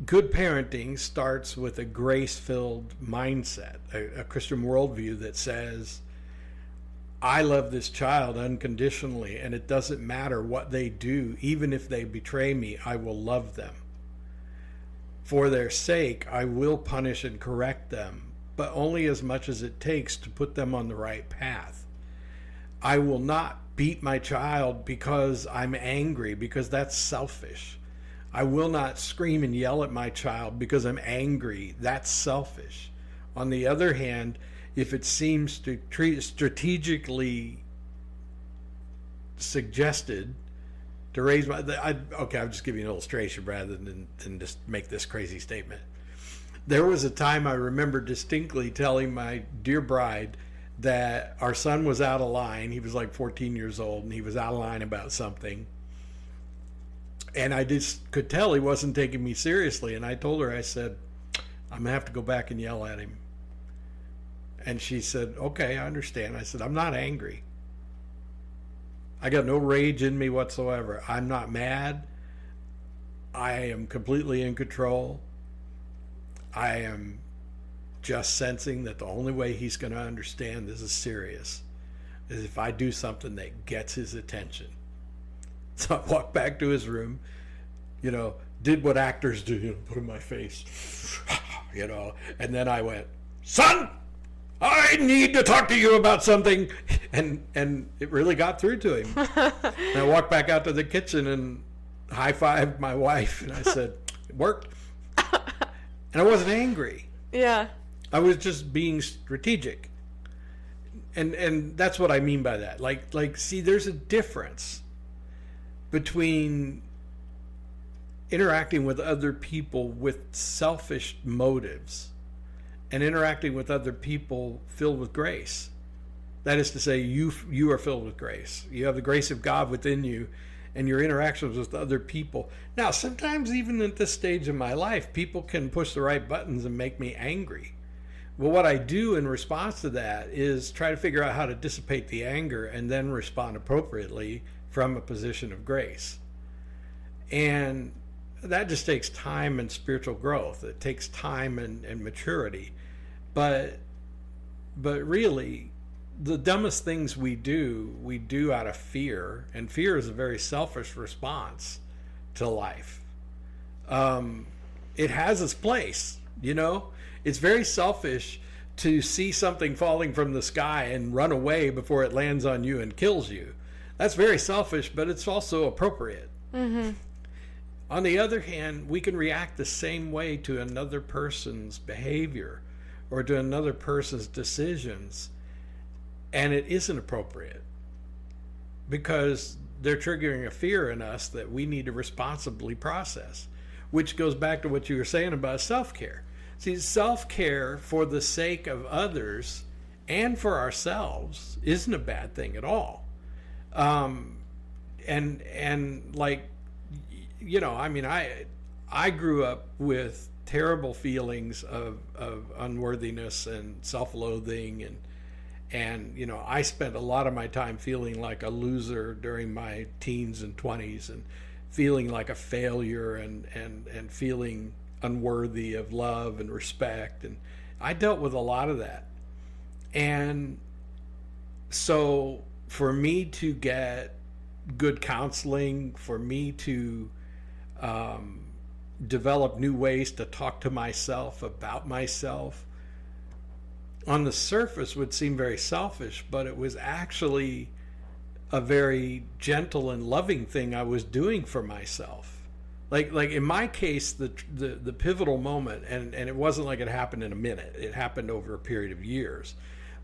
good parenting starts with a grace-filled mindset, a Christian worldview that says, I love this child unconditionally, and it doesn't matter what they do. Even if they betray me, I will love them. For their sake, I will punish and correct them, but only as much as it takes to put them on the right path. I will not beat my child because I'm angry, because that's selfish. I will not scream and yell at my child because I'm angry. That's selfish. On the other hand, if it seems to strategically suggested to raise my... Okay, I'll just give you an illustration rather than just make this crazy statement. There was a time I remember distinctly telling my dear bride that our son was out of line. He was like 14 years old, and he was out of line about something. And I just could tell he wasn't taking me seriously. And I told her, I said, I'm going to have to go back and yell at him. And she said, okay, I understand. I said, I'm not angry. I got no rage in me whatsoever. I'm not mad. I am completely in control. I am just sensing that the only way he's going to understand this is serious is if I do something that gets his attention. So I walked back to his room, did what actors do, put in my face, and then I went, son, I need to talk to you about something. And it really got through to him. And I walked back out to the kitchen and high-fived my wife, and I said, it worked. And I wasn't angry. Yeah. I was just being strategic. And that's what I mean by that. Like, see, there's a difference between interacting with other people with selfish motives and interacting with other people filled with grace. That is to say, you are filled with grace. You have the grace of God within you, and your interactions with other people. Now, sometimes even at this stage of my life, people can push the right buttons and make me angry. Well, what I do in response to that is try to figure out how to dissipate the anger and then respond appropriately from a position of grace. And that just takes time and spiritual growth. It takes time and maturity. But really, the dumbest things we do out of fear, and fear is a very selfish response to life. It has its place, you know? It's very selfish to see something falling from the sky and run away before it lands on you and kills you. That's very selfish, but it's also appropriate. Mm-hmm. On the other hand, we can react the same way to another person's behavior or to another person's decisions, and it isn't appropriate because they're triggering a fear in us that we need to responsibly process, which goes back to what you were saying about self-care. See, self-care for the sake of others and for ourselves isn't a bad thing at all. And like, you know, I mean, I grew up with terrible feelings of unworthiness and self-loathing, and you know, I spent a lot of my time feeling like a loser during my teens and 20s, and feeling like a failure, and feeling unworthy of love and respect, and I dealt with a lot of that. And so for me to get good counseling, for me to develop new ways to talk to myself about myself, on the surface would seem very selfish, but it was actually a very gentle and loving thing I was doing for myself. Like in my case, the pivotal moment, and it wasn't like it happened in a minute, it happened over a period of years.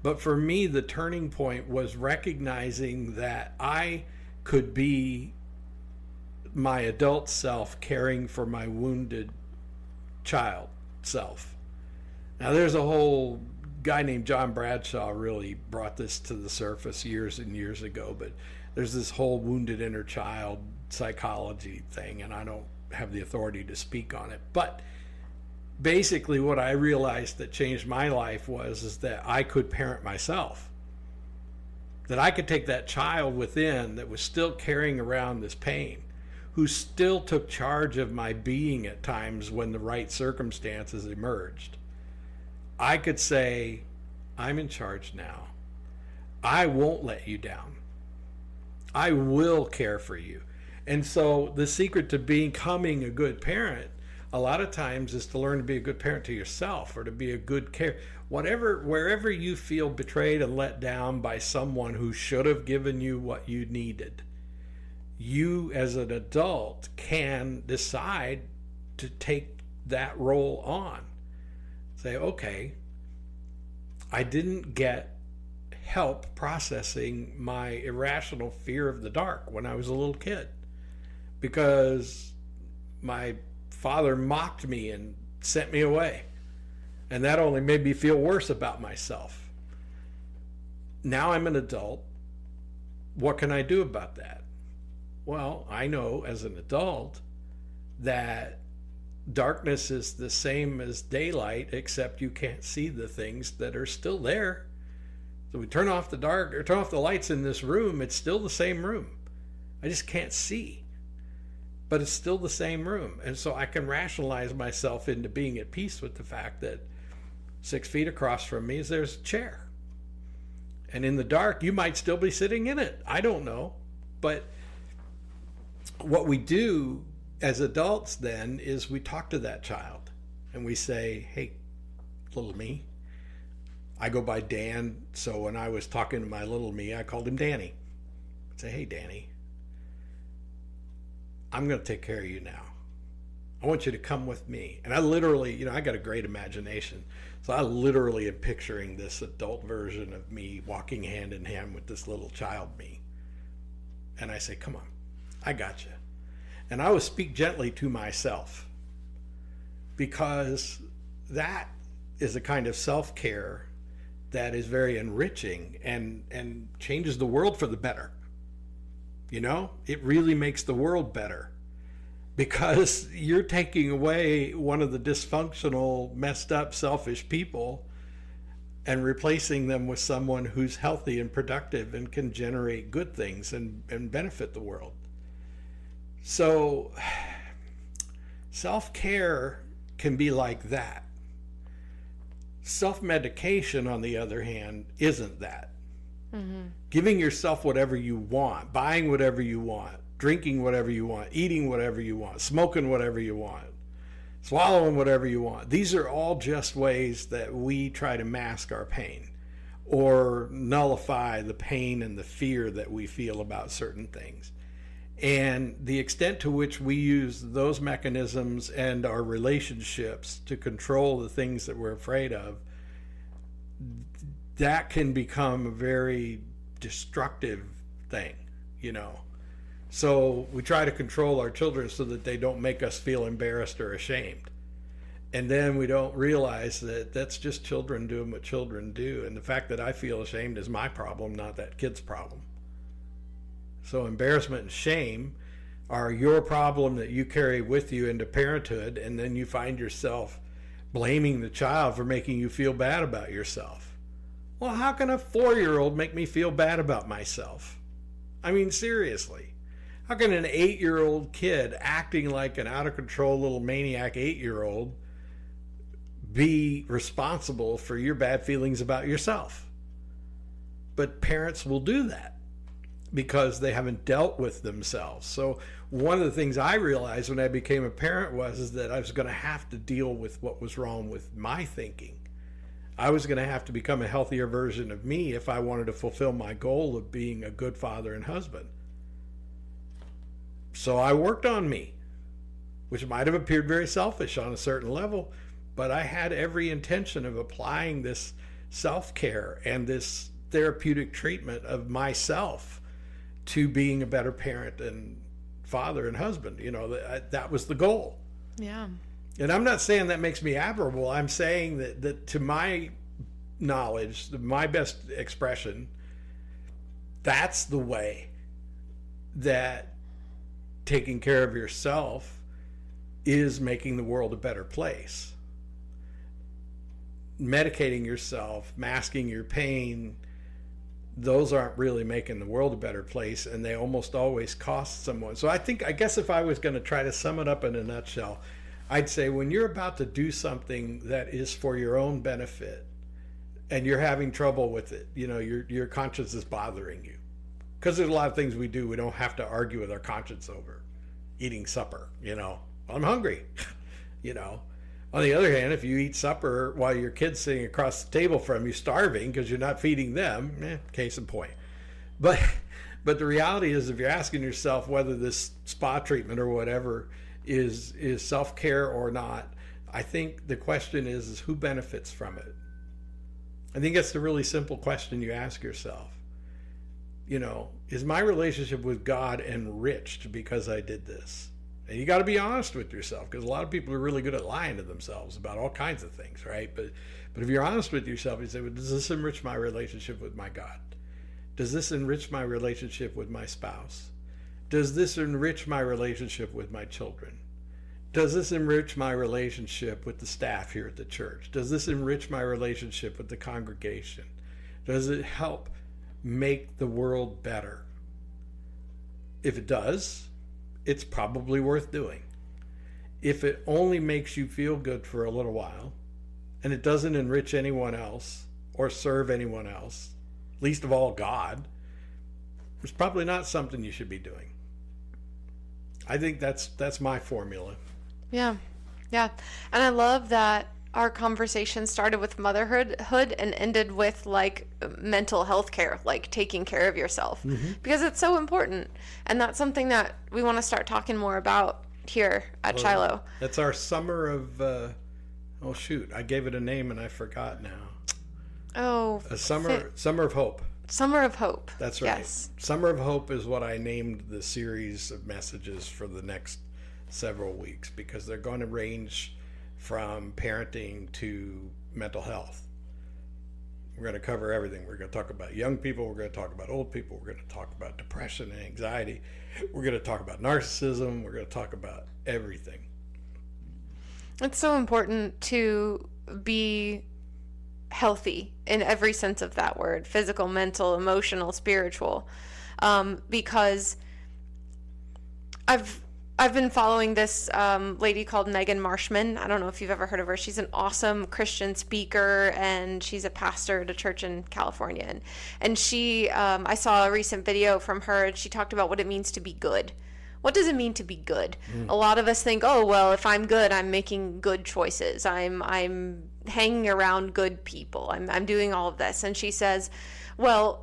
But for me, the turning point was recognizing that I could be my adult self caring for my wounded child self. Now, there's a whole guy named John Bradshaw really brought this to the surface years and years ago, but there's this whole wounded inner child psychology thing, and I don't have the authority to speak on it. But basically what I realized that changed my life is that I could parent myself. That I could take that child within that was still carrying around this pain, who still took charge of my being at times when the right circumstances emerged. I could say, I'm in charge now. I won't let you down. I will care for you. And so the secret to becoming a good parent a lot of times is to learn to be a good parent to yourself, or to be a good care. Wherever you feel betrayed and let down by someone who should have given you what you needed, you as an adult can decide to take that role on. Say, okay, I didn't get help processing my irrational fear of the dark when I was a little kid, because my father mocked me and sent me away, and that only made me feel worse about myself. Now I'm an adult. What can I do about that? Well, I know as an adult that darkness is the same as daylight, except you can't see the things that are still there. So we turn off the lights in this room, it's still the same room. I just can't see, but it's still the same room. And so I can rationalize myself into being at peace with the fact that 6 feet across from me there's a chair. And in the dark, you might still be sitting in it. I don't know. But what we do as adults then is we talk to that child and we say, hey, little me. I go by Dan, so when I was talking to my little me, I called him Danny. I'd say, hey, Danny, I'm going to take care of you now. I want you to come with me. And I literally, I got a great imagination. So I literally am picturing this adult version of me walking hand in hand with this little child me. And I say, come on, I got you. And I would speak gently to myself, because that is a kind of self-care that is very enriching and changes the world for the better. It really makes the world better, because you're taking away one of the dysfunctional, messed up, selfish people and replacing them with someone who's healthy and productive and can generate good things and benefit the world. So self-care can be like that. Self-medication, on the other hand, isn't that. Giving yourself whatever you want, buying whatever you want, drinking whatever you want, eating whatever you want, smoking whatever you want, swallowing whatever you want. These are all just ways that we try to mask our pain or nullify the pain and the fear that we feel about certain things. And the extent to which we use those mechanisms and our relationships to control the things that we're afraid of, that can become a very destructive thing, you know. So we try to control our children so that they don't make us feel embarrassed or ashamed. And then we don't realize that that's just children doing what children do. And the fact that I feel ashamed is my problem, not that kid's problem. So embarrassment and shame are your problem that you carry with you into parenthood, and then you find yourself blaming the child for making you feel bad about yourself. Well, how can a 4-year-old make me feel bad about myself? I mean, seriously. How can an 8-year-old kid acting like an out-of-control little maniac 8-year-old be responsible for your bad feelings about yourself? But parents will do that because they haven't dealt with themselves. So one of the things I realized when I became a parent was that I was going to have to deal with what was wrong with my thinking. I was going to have to become a healthier version of me if I wanted to fulfill my goal of being a good father and husband. So I worked on me, which might have appeared very selfish on a certain level, but I had every intention of applying this self-care and this therapeutic treatment of myself to being a better parent and father and husband. You know, that was the goal. Yeah. And I'm not saying that makes me admirable. I'm saying that to my knowledge, my best expression, that's the way that taking care of yourself is making the world a better place. Medicating yourself, masking your pain, those aren't really making the world a better place, and they almost always cost someone. So I guess if I was going to try to sum it up in a nutshell, I'd say when you're about to do something that is for your own benefit and you're having trouble with it, you know, your conscience is bothering you. Because there's a lot of things we do we don't have to argue with our conscience over. Eating supper, you know, I'm hungry, you know. On the other hand, if you eat supper while your kid's sitting across the table from you starving because you're not feeding them, case in point. But the reality is, if you're asking yourself whether this spa treatment or whatever is self-care or not, I think the question is who benefits from it? I think that's the really simple question you ask yourself. You know, is my relationship with God enriched because I did this? And you got to be honest with yourself, because a lot of people are really good at lying to themselves about all kinds of things, right? But if you're honest with yourself, you say, well, does this enrich my relationship with my God? Does this enrich my relationship with my spouse? Does this enrich my relationship with my children? Does this enrich my relationship with the staff here at the church? Does this enrich my relationship with the congregation? Does it help make the world better? If it does, it's probably worth doing. If it only makes you feel good for a little while and it doesn't enrich anyone else or serve anyone else, least of all God, it's probably not something you should be doing. I think that's my formula. Yeah. And I love that our conversation started with motherhood and ended with like mental health care, like taking care of yourself, because it's so important. And that's something that we want to start talking more about here at Shiloh. That's our summer of, I gave it a name and I forgot now. Summer of Hope. Summer of Hope. That's right. Yes. Summer of Hope is what I named the series of messages for the next several weeks, because they're going to range from parenting to mental health. We're going to cover everything. We're going to talk about young people. We're going to talk about old people. We're going to talk about depression and anxiety. We're going to talk about narcissism. We're going to talk about everything. It's so important to be healthy in every sense of that word, physical, mental, emotional, spiritual. Because I've been following this lady called Megan Marshman. I don't know if you've ever heard of her. She's an awesome Christian speaker, and she's a pastor at a church in California. And she, I saw a recent video from her, and she talked about what it means to be good. What does it mean to be good? A lot of us think, oh, well, if I'm good, I'm making good choices. I'm hanging around good people. I'm doing all of this. And she says, well,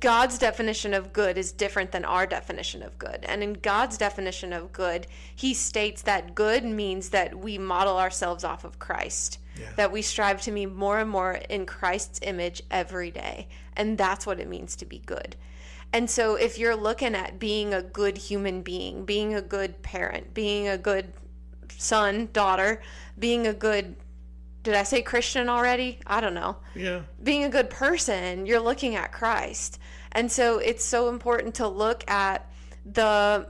God's definition of good is different than our definition of good. And in God's definition of good, he states that good means that we model ourselves off of Christ, that we strive to be more and more in Christ's image every day. And that's what it means to be good. And so if you're looking at being a good human being, being a good parent, being a good son, daughter, being a good, did I say Christian already? I don't know. Yeah. Being a good person, you're looking at Christ. And so it's so important to look at the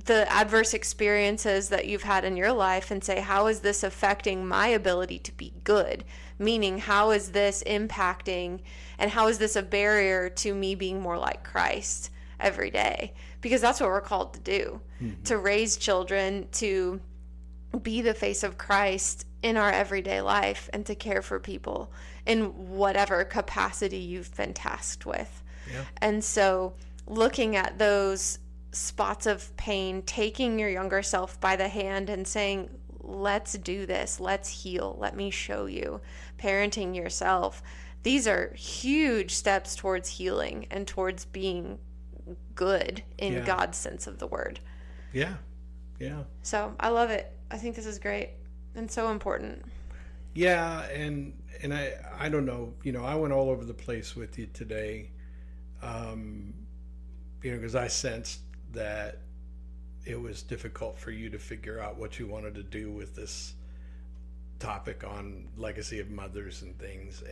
adverse experiences that you've had in your life and say, how is this affecting my ability to be good? Meaning, how is this impacting and how is this a barrier to me being more like Christ every day? Because that's what we're called to do, to raise children, to be the face of Christ in our everyday life, and to care for people in whatever capacity you've been tasked with. Yeah. And so looking at those spots of pain, taking your younger self by the hand and saying, let's do this, let's heal, let me show you, parenting yourself. These are huge steps towards healing and towards being good in God's sense of the word. Yeah. Yeah. So I love it. I think this is great and so important. Yeah. And I don't know, I went all over the place with you today, because I sensed that it was difficult for you to figure out what you wanted to do with this topic on legacy of mothers and things.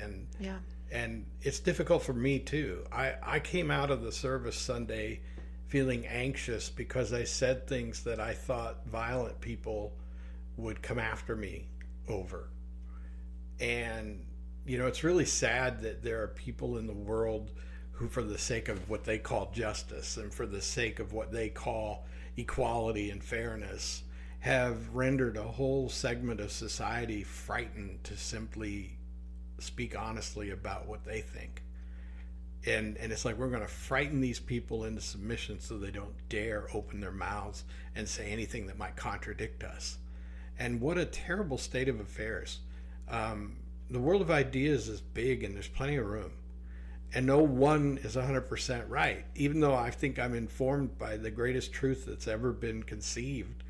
And it's difficult for me too. I came out of the service Sunday feeling anxious because I said things that I thought violent people would come after me over. And, it's really sad that there are people in the world who, for the sake of what they call justice and for the sake of what they call equality and fairness, have rendered a whole segment of society frightened to simply speak honestly about what they think. And it's like we're going to frighten these people into submission so they don't dare open their mouths and say anything that might contradict us. And what a terrible state of affairs. The world of ideas is big and there's plenty of room. And no one is 100% right. Even though I think I'm informed by the greatest truth that's ever been conceived,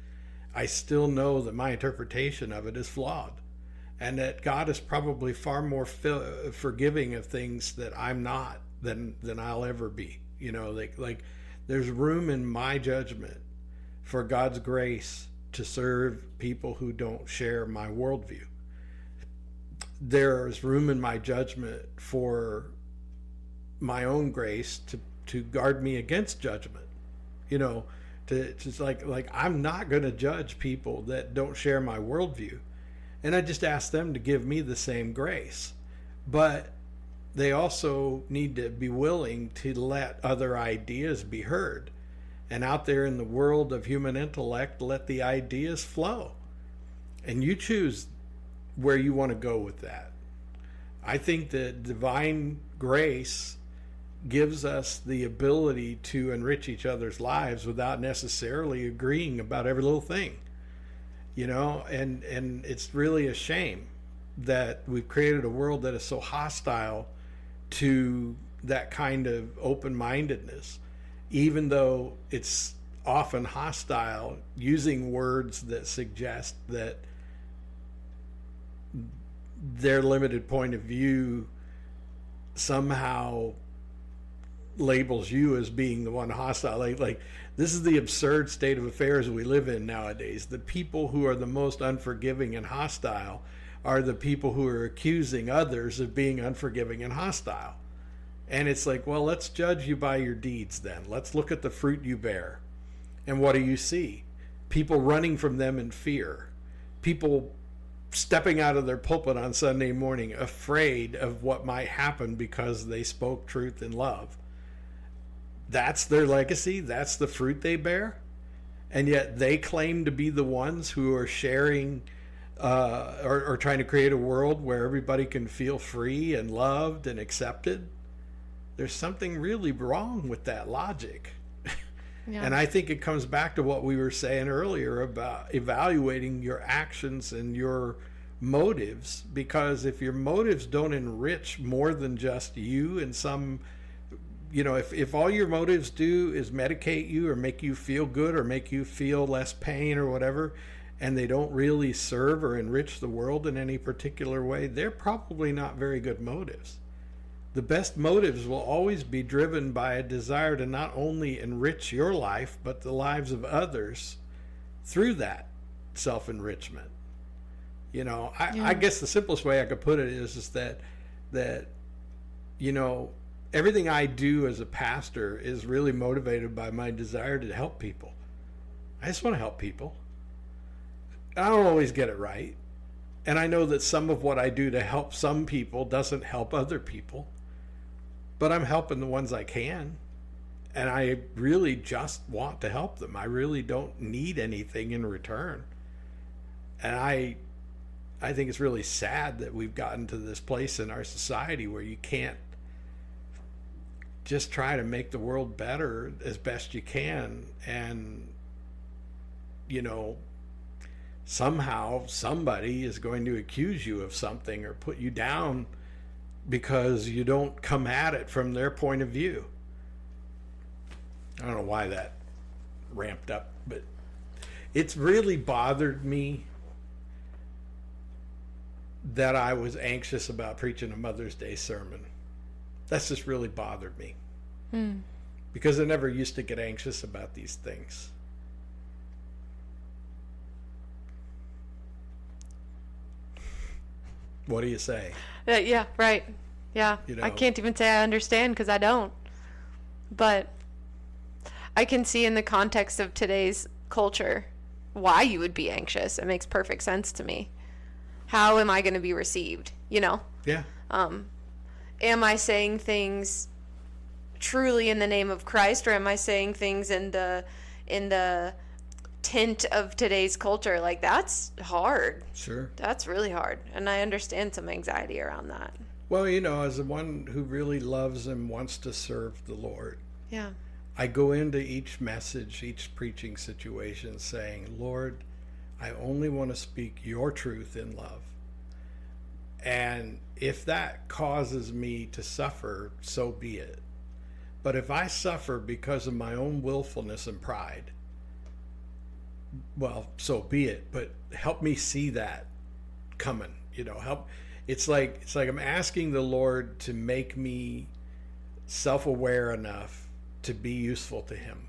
I still know that my interpretation of it is flawed. And that God is probably far more forgiving of things that I'm not than I'll ever be. Like there's room in my judgment for God's grace to serve people who don't share my worldview. There's room in my judgment for my own grace to guard me against judgment. To just like I'm not going to judge people that don't share my worldview. And I just ask them to give me the same grace. But they also need to be willing to let other ideas be heard. And out there in the world of human intellect, let the ideas flow. And you choose where you want to go with that. I think that divine grace gives us the ability to enrich each other's lives without necessarily agreeing about every little thing. And it's really a shame that we've created a world that is so hostile to that kind of open-mindedness, even though it's often hostile, using words that suggest that their limited point of view somehow labels you as being the one hostile. Like this is the absurd state of affairs we live in nowadays. The people who are the most unforgiving and hostile are the people who are accusing others of being unforgiving and hostile. And it's like, well, let's judge you by your deeds then. Let's look at the fruit you bear. And what do you see? People running from them in fear. People stepping out of their pulpit on Sunday morning afraid of what might happen because they spoke truth in love. That's their legacy. That's the fruit they bear. And yet they claim to be the ones who are sharing or trying to create a world where everybody can feel free and loved and accepted. There's something really wrong with that logic. Yeah. And I think it comes back to what we were saying earlier about evaluating your actions and your motives, because if your motives don't enrich more than just you and some, if all your motives do is medicate you or make you feel good or make you feel less pain or whatever, and they don't really serve or enrich the world in any particular way, they're probably not very good motives. The best motives will always be driven by a desire to not only enrich your life, but the lives of others through that self-enrichment. I guess the simplest way I could put it is that everything I do as a pastor is really motivated by my desire to help people. I just want to help people. I don't always get it right. And I know that some of what I do to help some people doesn't help other people. But I'm helping the ones I can. And I really just want to help them. I really don't need anything in return. And I think it's really sad that we've gotten to this place in our society where you can't just try to make the world better as best you can. And, somehow somebody is going to accuse you of something or put you down because you don't come at it from their point of view. I don't know why that ramped up, but it's really bothered me that I was anxious about preaching a Mother's Day sermon. That's just really bothered me. Because I never used to get anxious about these things. What do you say? Yeah, right. Yeah. I can't even say I understand because I don't. But I can see in the context of today's culture why you would be anxious. It makes perfect sense to me. How am I going to be received? Yeah. Am I saying things truly in the name of Christ, or am I saying things in the tint of today's culture? Like, that's hard. Sure. That's really hard. And I understand some anxiety around that. Well, as the one who really loves and wants to serve the Lord. Yeah. I go into each message, each preaching situation saying, Lord, I only want to speak your truth in love. And if that causes me to suffer, so be it. But if I suffer because of my own willfulness and pride, well, so be it. But help me see that coming. Help. It's like I'm asking the Lord to make me self-aware enough to be useful to him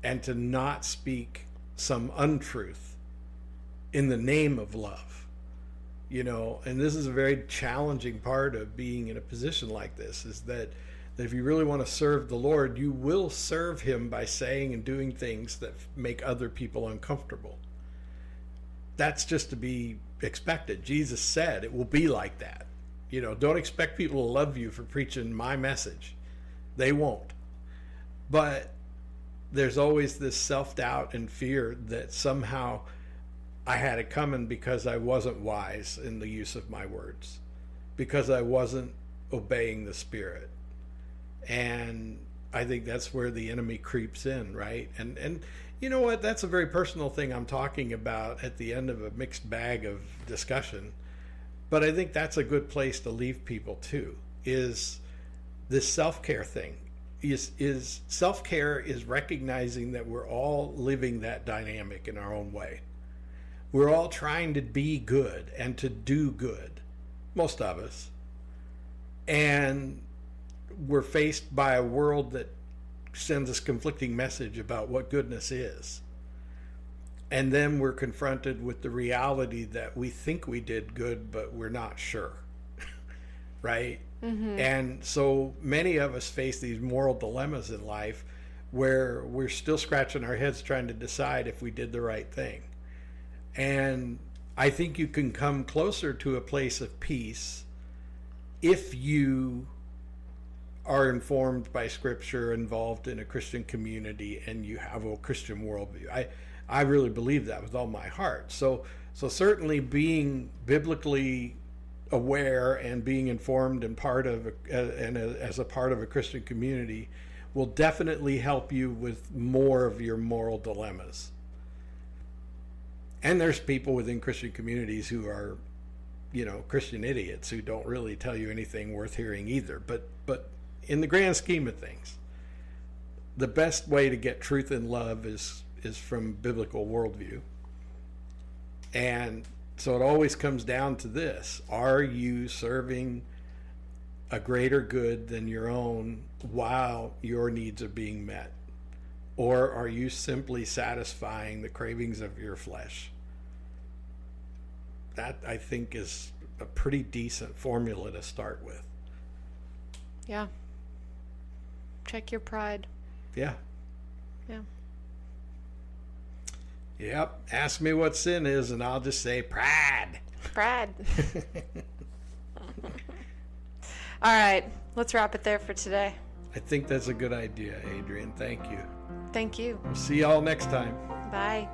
and to not speak some untruth in the name of love. And this is a very challenging part of being in a position like this, is that if you really want to serve the Lord, you will serve him by saying and doing things that make other people uncomfortable. That's just to be expected. Jesus said it will be like that. Don't expect people to love you for preaching my message. They won't. But there's always this self-doubt and fear that somehow I had it coming because I wasn't wise in the use of my words, because I wasn't obeying the Spirit. And I think that's where the enemy creeps in, right? And you know what? That's a very personal thing I'm talking about at the end of a mixed bag of discussion. But I think that's a good place to leave people too, is this self-care thing. Is self-care is recognizing that we're all living that dynamic in our own way. We're all trying to be good and to do good, most of us. And we're faced by a world that sends us conflicting message about what goodness is. And then we're confronted with the reality that we think we did good, but we're not sure. Right? Mm-hmm. And so many of us face these moral dilemmas in life where we're still scratching our heads trying to decide if we did the right thing. And I think you can come closer to a place of peace if you are informed by Scripture, involved in a Christian community, and you have a Christian worldview. I really believe that with all my heart. So certainly being biblically aware and being informed and as a part of a Christian community will definitely help you with more of your moral dilemmas. And there's people within Christian communities who are, Christian idiots who don't really tell you anything worth hearing either. But in the grand scheme of things, the best way to get truth and love is from biblical worldview. And so it always comes down to this: are you serving a greater good than your own while your needs are being met? Or are you simply satisfying the cravings of your flesh? That, I think, is a pretty decent formula to start with. Yeah. Check your pride. Yeah. Yeah. Yep. Ask me what sin is, and I'll just say pride. Pride. All right. Let's wrap it there for today. I think that's a good idea, Adrian. Thank you. Thank you. We'll see y'all next time. Bye.